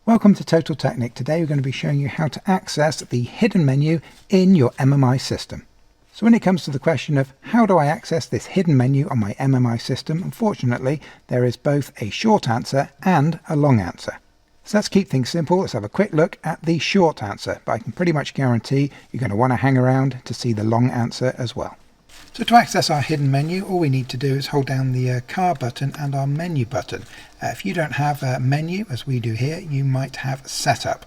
Welcome to Total Technik. Today we're going to be showing you how to access the hidden menu in your MMI system. So when it comes to the question of how do I access this hidden menu on my MMI system, unfortunately there is both a short answer and a long answer. So let's keep things simple. Let's have a quick look at the short answer, but I can pretty much guarantee you're going to want to hang around to see the long answer as well. So to access our hidden menu, all we need to do is hold down the car button and our menu button. If you don't have a menu, as we do here, you might have setup.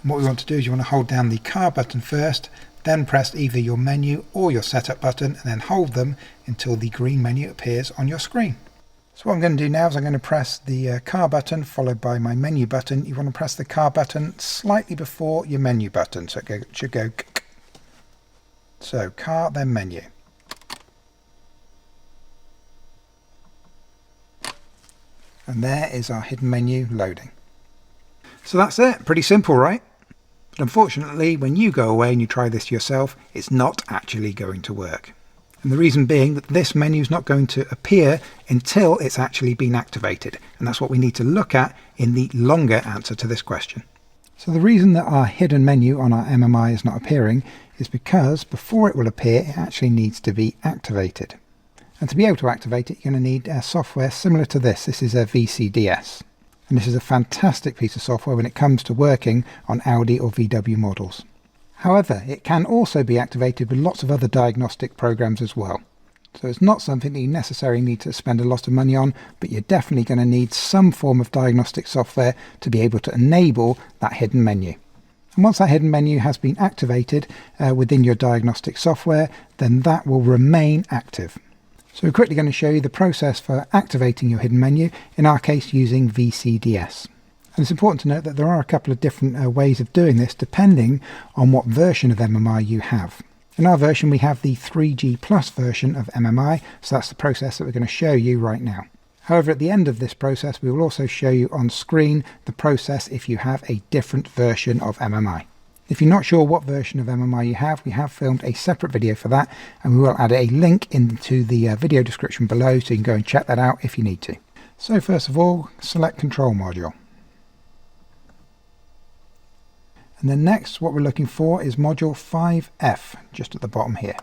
And what we want to do is you want to hold down the car button first, then press either your menu or your setup button, and then hold them until the green menu appears on your screen. So what I'm going to do now is I'm going to press the car button followed by my menu button. You want to press the car button slightly before your menu button, so it should go so car, then menu. And there is our hidden menu loading. So that's it. Pretty simple, right? But unfortunately, when you go away and you try this yourself, it's not actually going to work. And the reason being that this menu is not going to appear until it's actually been activated. And that's what we need to look at in the longer answer to this question. So the reason that our hidden menu on our MMI is not appearing is because before it will appear, it actually needs to be activated. And to be able to activate it, you're going to need software similar to this. This is a VCDS. And this is a fantastic piece of software when it comes to working on Audi or VW models. However, it can also be activated with lots of other diagnostic programs as well. So it's not something that you necessarily need to spend a lot of money on, but you're definitely going to need some form of diagnostic software to be able to enable that hidden menu. And once that hidden menu has been activated within your diagnostic software, then that will remain active. So we're quickly going to show you the process for activating your hidden menu, in our case using VCDS. And it's important to note that there are a couple of different ways of doing this depending on what version of MMI you have. In our version we have the 3G Plus version of MMI, so that's the process that we're going to show you right now. However, at the end of this process we will also show you on screen the process if you have a different version of MMI. If you're not sure what version of MMI you have, we have filmed a separate video for that, and we will add a link into the video description below so you can go and check that out if you need to. So first of all, select Control Module. And then next what we're looking for is Module 5F, just at the bottom here.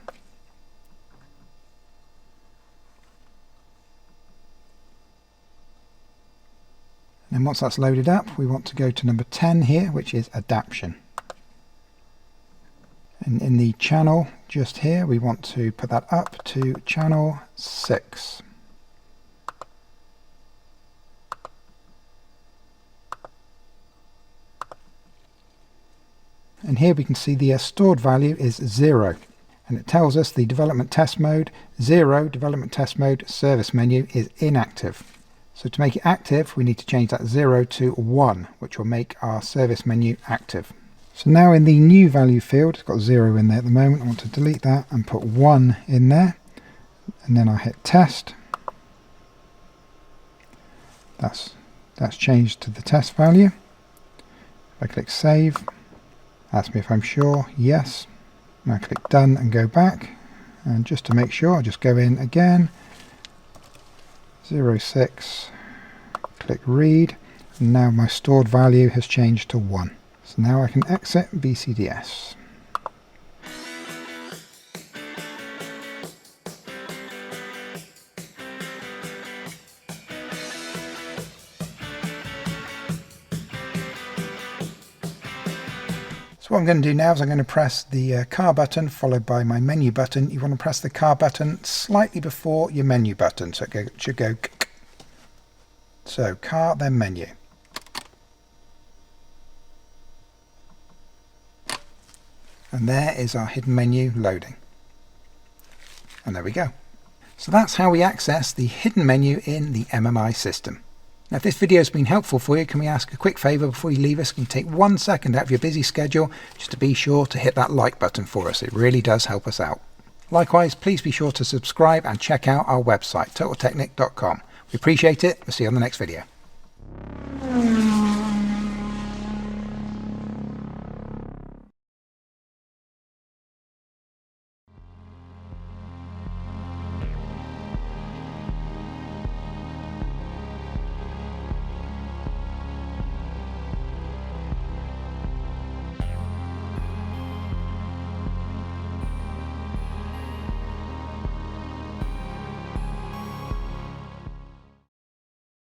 And then once that's loaded up, we want to go to number 10 here, which is Adaption. And in the channel just here, we want to put that up to channel 6. And here we can see the stored value is 0. And it tells us the development test mode, 0, development test mode, service menu is inactive. So to make it active, we need to change that 0 to 1, which will make our service menu active. So now in the new value field, it's got 0 in there at the moment. I want to delete that and put 1 in there. And then I hit test. That's changed to the test value. If I click save, ask me if I'm sure, yes. And I click done and go back. And just to make sure, I'll just go in again. 06, click read. And now my stored value has changed to 1. So now I can exit VCDS. So what I'm going to do now is I'm going to press the car button followed by my menu button. You want to press the car button slightly before your menu button, so it should go so car, then menu. And there is our hidden menu loading. And there we go. So that's how we access the hidden menu in the MMI system. Now if this video has been helpful for you, can we ask a quick favour before you leave us? Can you take 1 second out of your busy schedule just to be sure to hit that like button for us? It really does help us out. Likewise, please be sure to subscribe and check out our website, totaltechnik.com. We appreciate it. We'll see you on the next video.